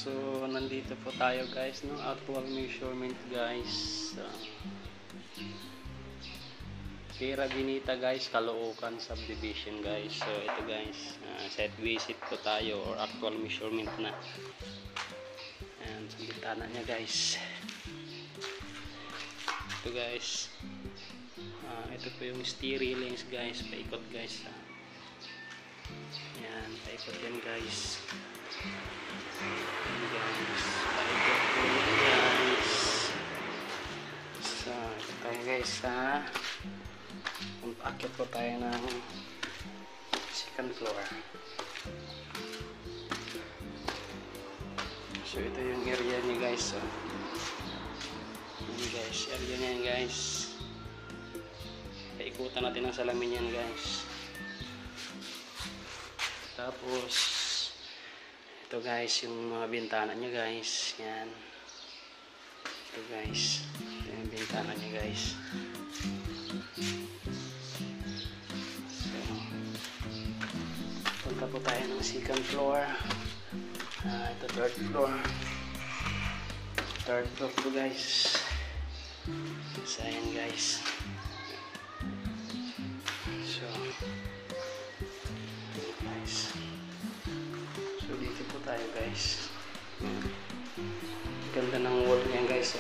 So, nandito po tayo guys, no? Actual measurement guys. Pira Binita guys, Caloocan subdivision guys. So, ito guys, site visit po tayo or actual measurement na. Ayan, sa bintana niya guys. Ito guys. Ito po yung steering links guys, paikot guys. Ayan, paikot yan guys. So, ito tayo guys akit po tayo ng second floor. So, ito yung area niya guys. So, yun guys, area niya guys. Paikutan natin ang salamin yan guys. Tapos ito guys, yung mga bintana niya guys. Yan. Ito guys. Ito yung bintana niya guys. So, punta po tayo ng second floor. Ito third floor. Third floor po guys. So, ayan guys. So, guys. So, dito po tayo guys. Ganda ng wall niya guys.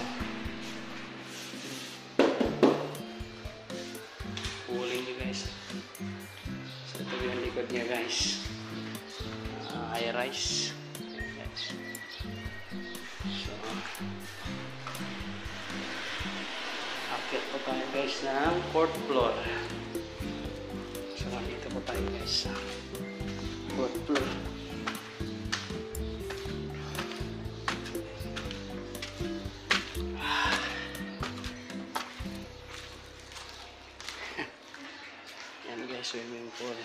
Walling niya guys. So, ito yung likod niya guys. High rise. So, akit po tayo guys ng fourth floor. So, dito po tayo guys sa fourth floor. Yan guys, swimming pool.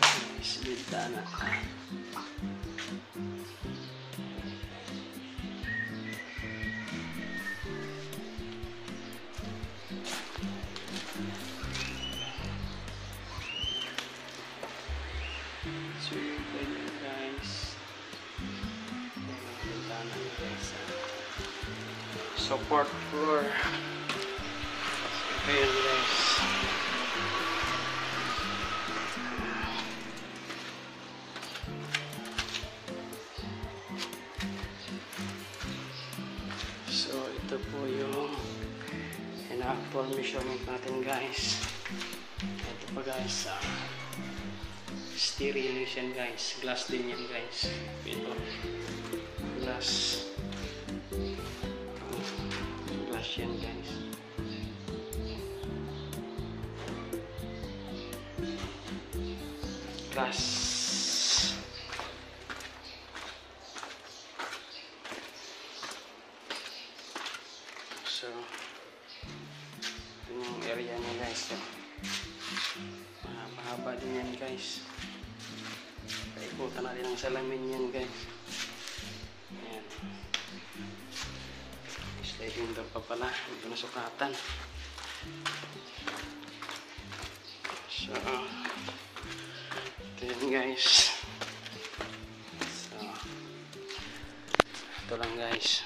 Guys, bintana. Swimming pool yan guys. Bintana guys. So, fourth floor. Ayan guys. So, ito po yung actual measurement natin guys. Ito pa guys. Steering yan guys. Glass din yan guys. Ito. Glass. Glass yan guys. Glass. So, ito yung area niya guys. So, mahaba din yan guys. Paikutan natin ang salamin yan guys. Ayan. Sliding door pa pala. Ito na sukatan. So, ito yan guys. So, ito lang guys.